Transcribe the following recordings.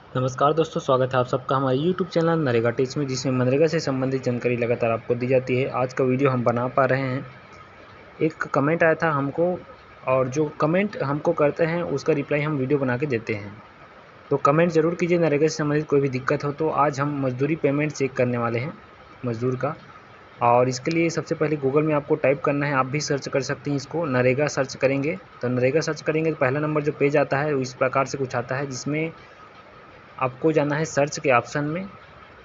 नमस्कार दोस्तों, स्वागत है आप सबका हमारे YouTube चैनल नरेगा टिप्स में, जिसमें मनरेगा से संबंधित जानकारी लगातार आपको दी जाती है। आज का वीडियो हम बना पा रहे हैं। एक कमेंट आया था हमको, और जो कमेंट हमको करते हैं उसका रिप्लाई हम वीडियो बना के देते हैं। तो कमेंट ज़रूर कीजिए। नरेगा से संबंधित कोई भी दिक्कत हो तो आज हम मजदूरी पेमेंट चेक करने वाले हैं, मज़दूर का। और इसके लिए सबसे पहले गूगल में आपको टाइप करना है। आप भी सर्च कर सकते हैं इसको, नरेगा सर्च करेंगे तो नरेगा सर्च करेंगे तो पहला नंबर जो पेज आता है इस प्रकार से कुछ आता है, जिसमें आपको जाना है सर्च के ऑप्शन में।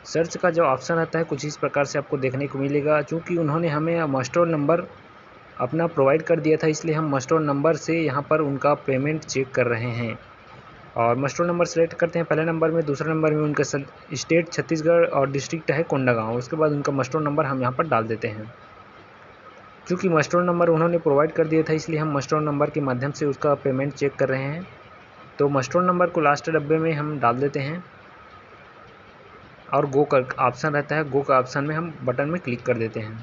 सर्च का जो ऑप्शन आता है कुछ इस प्रकार से आपको देखने को मिलेगा। चूँकि उन्होंने हमें मस्टोर नंबर अपना प्रोवाइड कर दिया था, इसलिए हम मस्टोर नंबर से यहाँ पर उनका पेमेंट चेक कर रहे हैं। और मस्टोर नंबर सेलेक्ट करते हैं पहले नंबर में। दूसरे नंबर में उनका स्टेट छत्तीसगढ़ और डिस्ट्रिक्ट है कोंडागांव। उसके बाद उनका मस्टोर नंबर हम यहाँ पर डाल देते हैं। चूँकि मस्टोर नंबर उन्होंने प्रोवाइड कर दिया था, इसलिए हम मस्टोर नंबर के माध्यम से उसका पेमेंट चेक कर रहे हैं। तो मस्टोर नंबर को लास्ट डब्बे में हम डाल देते हैं और गो का ऑप्शन रहता है। गो का ऑप्शन में हम बटन में क्लिक कर देते हैं।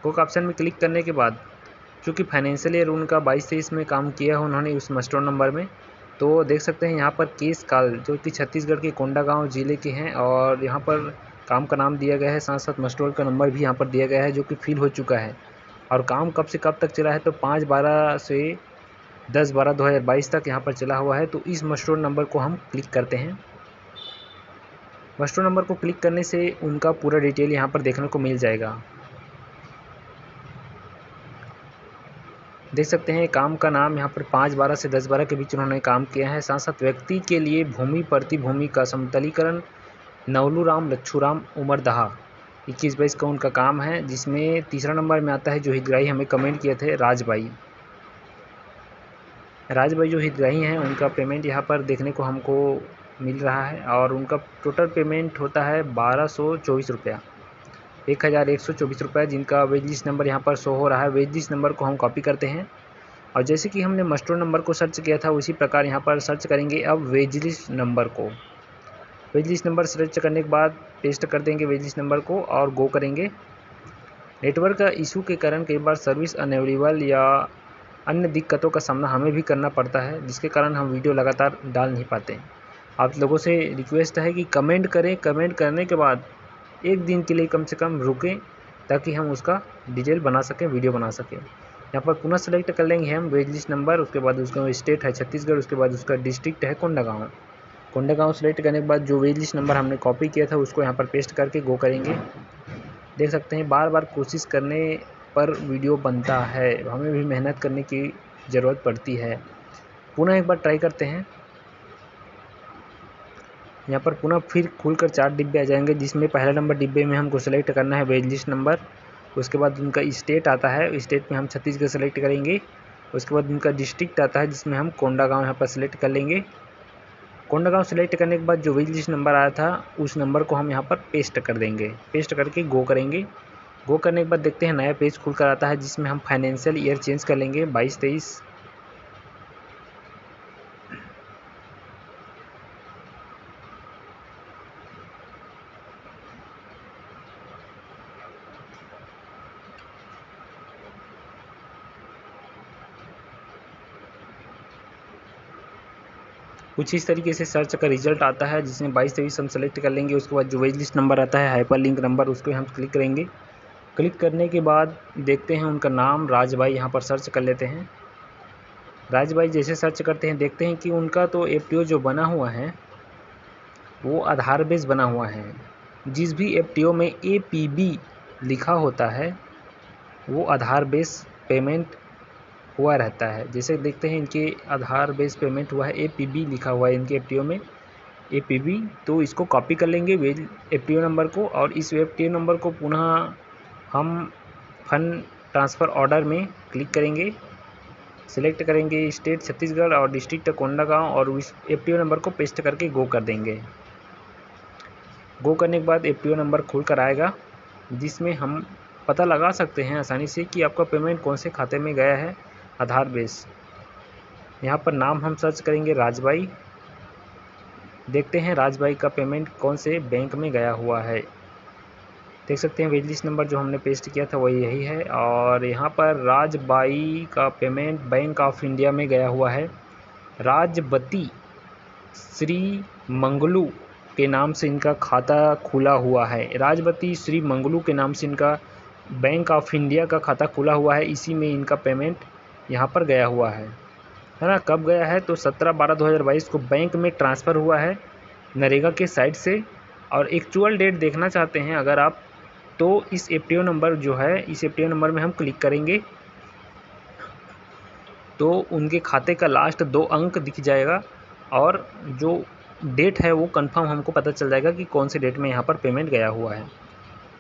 गो का ऑप्शन में क्लिक करने के बाद, चूँकि फाइनेंशियल ईयर उनका 22-23 में काम किया है उन्होंने उस मस्टोर नंबर में, तो देख सकते हैं यहाँ पर केस काल जो कि छत्तीसगढ़ के कोंडागांव ज़िले के हैं, और यहाँ पर काम का नाम दिया गया है, साथ साथ मस्टोर का नंबर भी यहाँ पर दिया गया है जो कि फिल हो चुका है। और काम कब से कब तक चला है, तो 5/12 से 10/12/2022 तक यहाँ पर चला हुआ है। तो इस मस्टोर नंबर को हम क्लिक करते हैं। मस्टोर नंबर को क्लिक करने से उनका पूरा डिटेल यहाँ पर देखने को मिल जाएगा। देख सकते हैं काम का नाम यहाँ पर 5/12 से 10/12 के बीच उन्होंने काम किया है। साथ साथ व्यक्ति के लिए भूमि प्रतिभूमि का समतलीकरण नवलूराम लच्छूराम उमरदहा 21-22 का उनका काम है, जिसमें तीसरा नंबर में आता है जो हितग्राही हमें कमेंट किए थे, राजबाई। राजबाई जो हितग्राही हैं उनका पेमेंट यहाँ पर देखने को हमको मिल रहा है, और उनका टोटल पेमेंट होता है 1224 रुपया, 1124 रुपये, जिनका वेज लिस्ट नंबर यहाँ पर शो हो रहा है। वेज लिस्ट नंबर को हम कॉपी करते हैं, और जैसे कि हमने मस्टोर नंबर को सर्च किया था उसी प्रकार यहाँ पर सर्च करेंगे अब वेज लिस्ट नंबर को। वेज लिस्ट नंबर सर्च करने के बाद पेस्ट कर देंगे वेज लिस्ट नंबर को और गो करेंगे। नेटवर्क का इशू के कारण कई बार सर्विस अनअवेलेबल या अन्य दिक्कतों का सामना हमें भी करना पड़ता है, जिसके कारण हम वीडियो लगातार डाल नहीं पाते। आप लोगों से रिक्वेस्ट है कि कमेंट करें। कमेंट करने के बाद एक दिन के लिए कम से कम रुकें, ताकि हम उसका डिटेल बना सकें, वीडियो बना सकें। यहाँ पर पुनः सेलेक्ट कर लेंगे हम वेज लिस्ट नंबर, उसके बाद उसका स्टेट है छत्तीसगढ़, उसके बाद उसका डिस्ट्रिक्ट है कोंडागांव। कोंडागांव सेलेक्ट करने के बाद जो वेज लिस्ट नंबर हमने कॉपी किया था उसको यहाँ पर पेस्ट करके गो करेंगे। देख सकते हैं बार बार कोशिश करने पर वीडियो बनता है, हमें भी मेहनत करने की ज़रूरत पड़ती है। पुनः एक बार ट्राई करते हैं। यहाँ पर पुनः फिर खुलकर 4 डिब्बे आ जाएंगे, जिसमें पहला नंबर डिब्बे में हमको सेलेक्ट करना है वेज लिस्ट नंबर। उसके बाद उनका स्टेट आता है, स्टेट में हम छत्तीसगढ़ सेलेक्ट करेंगे। उसके बाद उनका डिस्ट्रिक्ट आता है, जिसमें हम कोंडागांव यहाँ पर सेलेक्ट कर लेंगे। कोंडागांव सेलेक्ट करने के बाद जो वेज लिस्ट नंबर आया था उस नंबर को हम यहाँ पर पेस्ट कर देंगे। पेस्ट करके गो करेंगे। गो करने के बाद देखते हैं नया पेज खुलकर आता है, जिसमें हम फाइनेंशियल ईयर चेंज कर लेंगे 22-23। कुछ इस तरीके से सर्च का रिजल्ट आता है, जिसमें 22-23 हम सेलेक्ट कर लेंगे। उसके बाद जो वेज लिस्ट नंबर आता है हाइपर लिंक नंबर, उसको हम क्लिक करेंगे। क्लिक करने के बाद देखते हैं उनका नाम राजबाई, यहाँ पर सर्च कर लेते हैं। राजबाई जैसे सर्च करते हैं देखते हैं कि उनका तो एफटीओ जो बना हुआ है वो आधार बेस बना हुआ है। जिस भी एफटीओ में एपीबी लिखा होता है वो आधार बेस पेमेंट हुआ रहता है। जैसे देखते हैं इनके आधार बेस पेमेंट हुआ है, एपीबी लिखा हुआ है इनके एफटीओ में, एपीबी। तो इसको कॉपी कर लेंगे वेज एफटीओ नंबर को, और इस एफटीओ नंबर को पुनः हम फंड ट्रांसफ़र ऑर्डर में क्लिक करेंगे। सिलेक्ट करेंगे स्टेट छत्तीसगढ़ और डिस्ट्रिक्ट कोंडागांव, और इस एफटीओ नंबर को पेस्ट करके गो कर देंगे। गो करने के बाद एफटीओ नंबर खुल कर आएगा, जिसमें हम पता लगा सकते हैं आसानी से कि आपका पेमेंट कौन से खाते में गया है आधार बेस। यहाँ पर नाम हम सर्च करेंगे राजबाई। देखते हैं राजबाई का पेमेंट कौन से बैंक में गया हुआ है। देख सकते हैं वेज लिस्ट नंबर जो हमने पेस्ट किया था वही यही है, और यहाँ पर राजबाई का पेमेंट बैंक ऑफ इंडिया में गया हुआ है। राजबती श्री मंगलू के नाम से इनका खाता खुला हुआ है। राजवती श्री मंगलू के नाम से इनका बैंक ऑफ इंडिया का खाता खुला हुआ है। इसी में इनका पेमेंट यहाँ पर गया हुआ है ना। कब गया है तो 17/12/2022 को बैंक में ट्रांसफ़र हुआ है नरेगा के साइड से। और एक्चुअल डेट देखना चाहते हैं अगर आप, तो इस एफटीओ नंबर जो है, इस एफटीओ नंबर में हम क्लिक करेंगे तो उनके खाते का लास्ट 2 अंक दिख जाएगा और जो डेट है वो कंफर्म हमको पता चल जाएगा कि कौन से डेट में यहाँ पर पेमेंट गया हुआ है।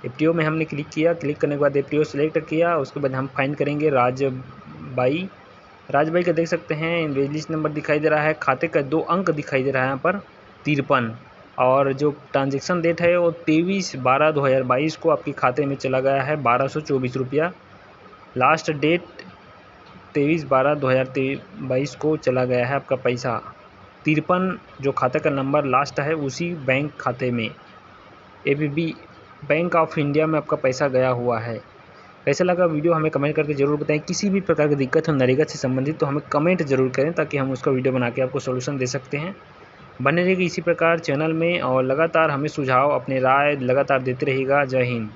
एफटीओ में हमने क्लिक किया, क्लिक करने के बाद एफटीओ सेलेक्ट किया, उसके बाद हम फाइंड करेंगे राजबाई का देख सकते हैं इनवेज लिस्ट नंबर दिखाई दे रहा है, खाते का 2 अंक दिखाई दे रहा है यहाँ पर 53, और जो ट्रांजेक्शन डेट है वो 23/12/2022 को आपके खाते में चला गया है 1224 रुपया। लास्ट डेट 23/12/2022 को चला गया है आपका पैसा 53, जो खाते का नंबर लास्ट है उसी बैंक खाते में एबीबी बैंक ऑफ इंडिया में आपका पैसा गया हुआ है। कैसा लगा वीडियो हमें कमेंट करके ज़रूर बताएं। किसी भी प्रकार की दिक्कत हो नरेगा से संबंधित तो हमें कमेंट जरूर करें ताकि हम उसका वीडियो बना के आपको सॉल्यूशन दे सकते हैं। बने रहिएगा इसी प्रकार चैनल में और लगातार हमें सुझाव अपने राय लगातार देते रहिएगा। जय हिंद।